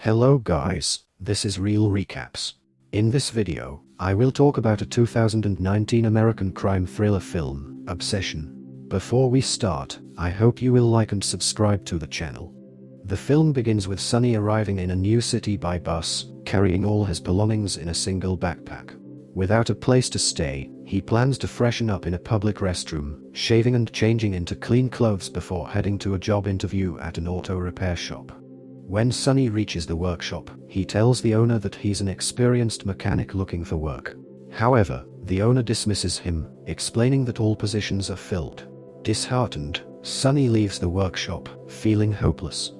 Hello guys, this is Real Recaps. In this video, I will talk about a 2019 American crime thriller film, Obsession. Before we start, I hope you will like and subscribe to the channel. The film begins with Sonny arriving in a new city by bus, carrying all his belongings in a single backpack. Without a place to stay, he plans to freshen up in a public restroom, shaving and changing into clean clothes before heading to a job interview at an auto repair shop. When Sonny reaches the workshop, he tells the owner that he's an experienced mechanic looking for work. However, the owner dismisses him, explaining that all positions are filled. Disheartened, Sonny leaves the workshop, feeling hopeless.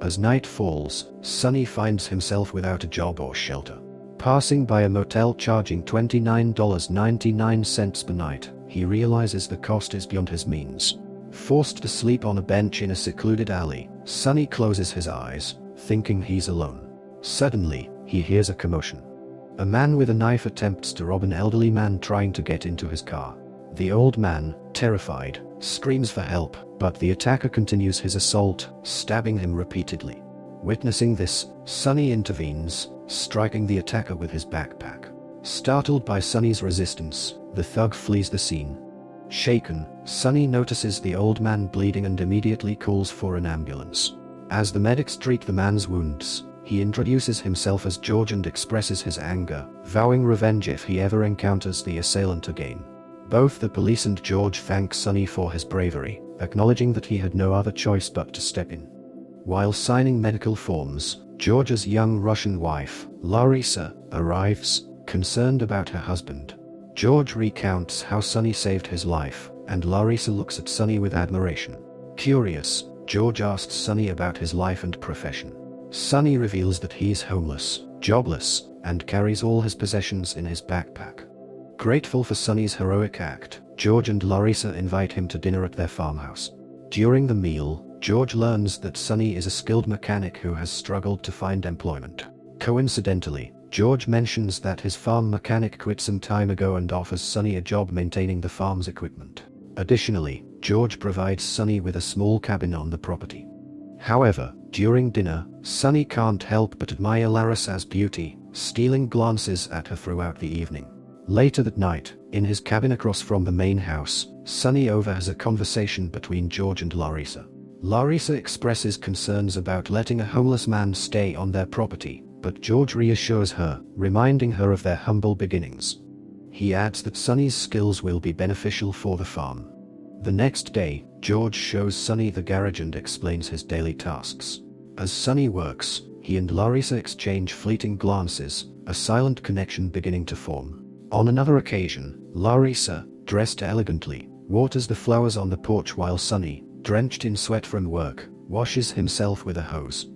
As night falls, Sonny finds himself without a job or shelter. Passing by a motel charging $29.99 per night, he realizes the cost is beyond his means. Forced to sleep on a bench in a secluded alley, Sonny closes his eyes, thinking he's alone. Suddenly, he hears a commotion. A man with a knife attempts to rob an elderly man trying to get into his car. The old man, terrified, screams for help, but the attacker continues his assault, stabbing him repeatedly. Witnessing this, Sonny intervenes, striking the attacker with his backpack. Startled by Sonny's resistance, the thug flees the scene. Shaken, Sonny notices the old man bleeding and immediately calls for an ambulance. As the medics treat the man's wounds, he introduces himself as George and expresses his anger, vowing revenge if he ever encounters the assailant again. Both the police and George thank Sonny for his bravery, acknowledging that he had no other choice but to step in. While signing medical forms, George's young Russian wife, Larissa, arrives, concerned about her husband. George recounts how Sonny saved his life, and Larissa looks at Sonny with admiration. Curious, George asks Sonny about his life and profession. Sonny reveals that he's homeless, jobless, and carries all his possessions in his backpack. Grateful for Sonny's heroic act, George and Larissa invite him to dinner at their farmhouse. During the meal, George learns that Sonny is a skilled mechanic who has struggled to find employment. Coincidentally, George mentions that his farm mechanic quit some time ago and offers Sonny a job maintaining the farm's equipment. Additionally, George provides Sonny with a small cabin on the property. However, during dinner, Sonny can't help but admire Larissa's beauty, stealing glances at her throughout the evening. Later that night, in his cabin across from the main house, Sonny overhears a conversation between George and Larissa. Larissa expresses concerns about letting a homeless man stay on their property, but George reassures her, reminding her of their humble beginnings. He adds that Sonny's skills will be beneficial for the farm. The next day, George shows Sonny the garage and explains his daily tasks. As Sonny works, he and Larissa exchange fleeting glances, a silent connection beginning to form. On another occasion, Larissa, dressed elegantly, waters the flowers on the porch while Sonny, drenched in sweat from work, washes himself with a hose.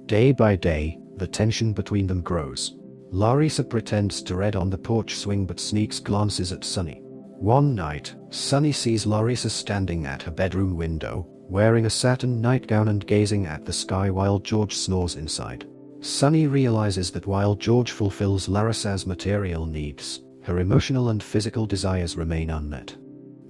Day by day, the tension between them grows. Larissa pretends to read on the porch swing but sneaks glances at Sonny. One night, Sonny sees Larissa standing at her bedroom window, wearing a satin nightgown and gazing at the sky while George snores inside. Sonny realizes that while George fulfills Larissa's material needs, her emotional and physical desires remain unmet.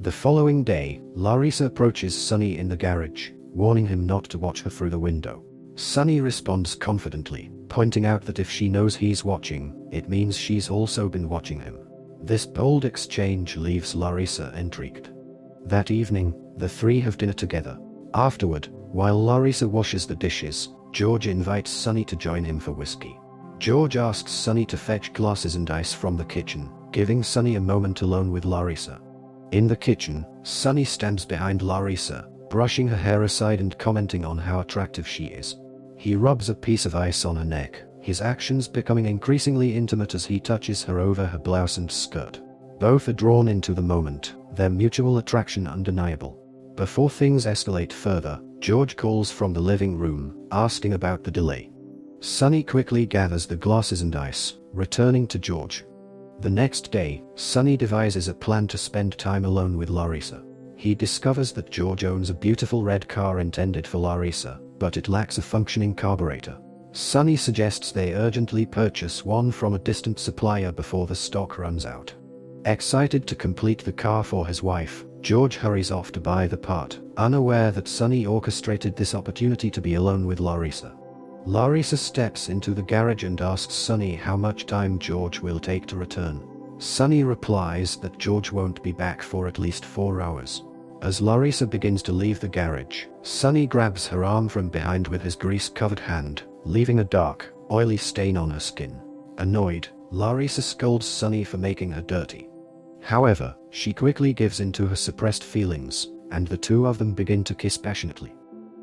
The following day, Larissa approaches Sonny in the garage, warning him not to watch her through the window. Sonny responds confidently, pointing out that if she knows he's watching, it means she's also been watching him. This bold exchange leaves Larissa intrigued. That evening, the three have dinner together. Afterward, while Larissa washes the dishes, George invites Sonny to join him for whiskey. George asks Sonny to fetch glasses and ice from the kitchen, giving Sonny a moment alone with Larissa. In the kitchen, Sonny stands behind Larissa, brushing her hair aside and commenting on how attractive she is. He rubs a piece of ice on her neck, his actions becoming increasingly intimate as he touches her over her blouse and skirt. Both are drawn into the moment, their mutual attraction undeniable. Before things escalate further, George calls from the living room, asking about the delay. Sonny quickly gathers the glasses and ice, returning to George. The next day, Sonny devises a plan to spend time alone with Larissa. He discovers that George owns a beautiful red car intended for Larissa, but it lacks a functioning carburetor. Sonny suggests they urgently purchase one from a distant supplier before the stock runs out. Excited to complete the car for his wife, George hurries off to buy the part, unaware that Sonny orchestrated this opportunity to be alone with Larissa. Larissa steps into the garage and asks Sonny how much time George will take to return. Sonny replies that George won't be back for at least 4 hours. As Larissa begins to leave the garage, Sonny grabs her arm from behind with his grease-covered hand, leaving a dark, oily stain on her skin. Annoyed, Larissa scolds Sonny for making her dirty. However, she quickly gives in to her suppressed feelings, and the two of them begin to kiss passionately.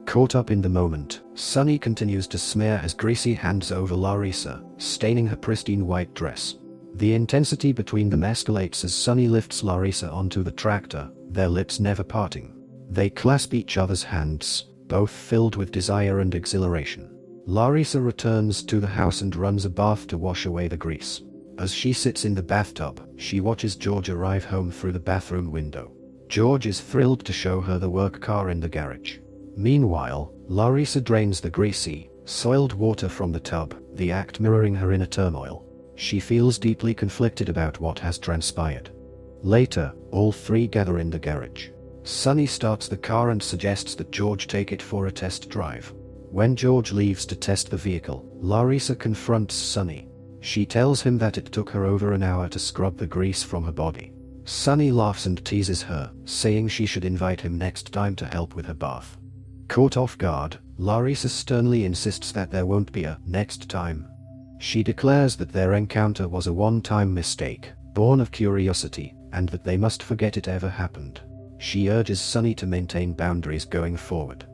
Caught up in the moment, Sonny continues to smear his greasy hands over Larissa, staining her pristine white dress. The intensity between them escalates as Sonny lifts Larissa onto the tractor, their lips never parting. They clasp each other's hands, both filled with desire and exhilaration. Larissa returns to the house and runs a bath to wash away the grease. As she sits in the bathtub, she watches George arrive home through the bathroom window. George is thrilled to show her the work car in the garage. Meanwhile, Larissa drains the greasy, soiled water from the tub, the act mirroring her inner turmoil. She feels deeply conflicted about what has transpired. Later, all three gather in the garage. Sonny starts the car and suggests that George take it for a test drive. When George leaves to test the vehicle, Larissa confronts Sonny. She tells him that it took her over an hour to scrub the grease from her body. Sonny laughs and teases her, saying she should invite him next time to help with her bath. Caught off guard, Larissa sternly insists that there won't be a next time. She declares that their encounter was a one-time mistake, born of curiosity, and that they must forget it ever happened. She urges Sonny to maintain boundaries going forward.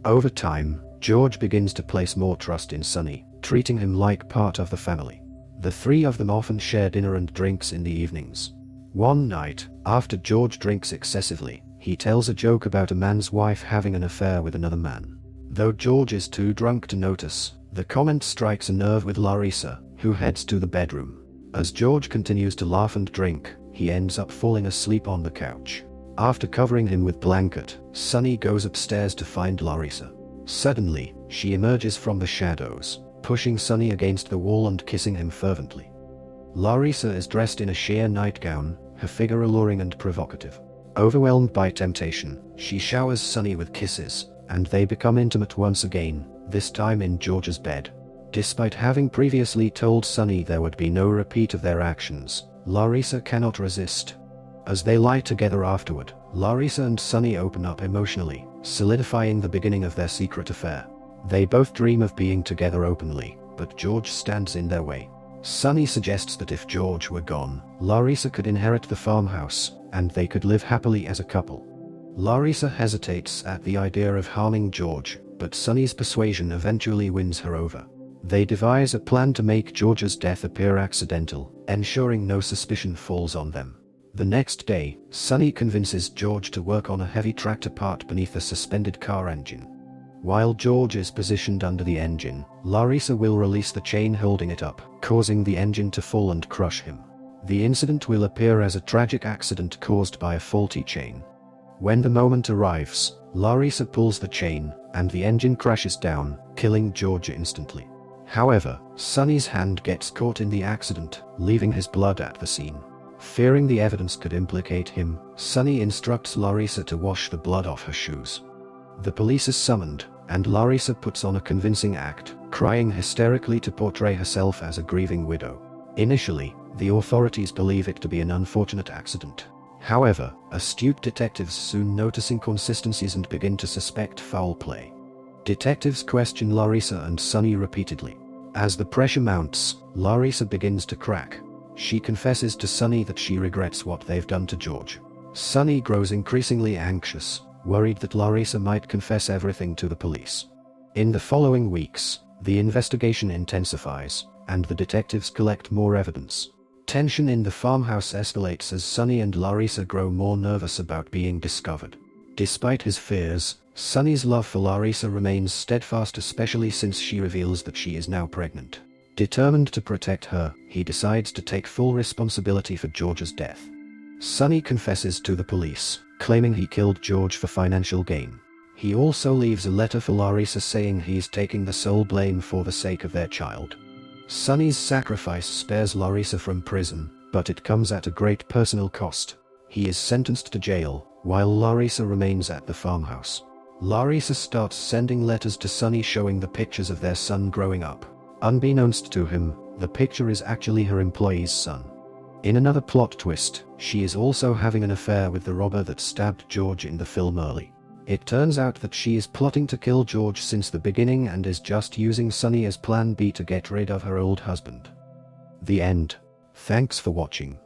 Over time, George begins to place more trust in Sonny, treating him like part of the family. The three of them often share dinner and drinks in the evenings. One night, after George drinks excessively, he tells a joke about a man's wife having an affair with another man. Though George is too drunk to notice, the comment strikes a nerve with Larissa, who heads to the bedroom. As George continues to laugh and drink, he ends up falling asleep on the couch. After covering him with blanket, Sonny goes upstairs to find Larissa. Suddenly, she emerges from the shadows, pushing Sonny against the wall and kissing him fervently. Larissa is dressed in a sheer nightgown, her figure alluring and provocative. Overwhelmed by temptation, she showers Sonny with kisses, and they become intimate once again, this time in George's bed. Despite having previously told Sonny there would be no repeat of their actions, Larissa cannot resist. As they lie together afterward, Larissa and Sonny open up emotionally, solidifying the beginning of their secret affair. They both dream of being together openly, but George stands in their way. Sonny suggests that if George were gone, Larissa could inherit the farmhouse, and they could live happily as a couple. Larissa hesitates at the idea of harming George, but Sonny's persuasion eventually wins her over. They devise a plan to make George's death appear accidental, ensuring no suspicion falls on them. The next day, Sonny convinces George to work on a heavy tractor part beneath a suspended car engine. While George is positioned under the engine, Larissa will release the chain holding it up, causing the engine to fall and crush him. The incident will appear as a tragic accident caused by a faulty chain. When the moment arrives, Larissa pulls the chain, and the engine crashes down, killing George instantly. However, Sonny's hand gets caught in the accident, leaving his blood at the scene. Fearing the evidence could implicate him, Sonny instructs Larissa to wash the blood off her shoes. The police is summoned, and Larissa puts on a convincing act, crying hysterically to portray herself as a grieving widow. Initially, the authorities believe it to be an unfortunate accident. However, astute detectives soon notice inconsistencies and begin to suspect foul play. Detectives question Larissa and Sonny repeatedly. As the pressure mounts, Larissa begins to crack. She confesses to Sonny that she regrets what they've done to George. Sonny grows increasingly anxious, worried that Larissa might confess everything to the police. In the following weeks, the investigation intensifies, and the detectives collect more evidence. Tension in the farmhouse escalates as Sonny and Larissa grow more nervous about being discovered. Despite his fears, Sonny's love for Larissa remains steadfast, especially since she reveals that she is now pregnant. Determined to protect her, he decides to take full responsibility for George's death. Sonny confesses to the police, claiming he killed George for financial gain. He also leaves a letter for Larissa saying he's taking the sole blame for the sake of their child. Sonny's sacrifice spares Larissa from prison, but it comes at a great personal cost. He is sentenced to jail, while Larissa remains at the farmhouse. Larissa starts sending letters to Sonny showing the pictures of their son growing up. Unbeknownst to him, the picture is actually her employee's son. In another plot twist, she is also having an affair with the robber that stabbed George in the film early. It turns out that she is plotting to kill George since the beginning and is just using Sonny as plan B to get rid of her old husband. The end. Thanks for watching.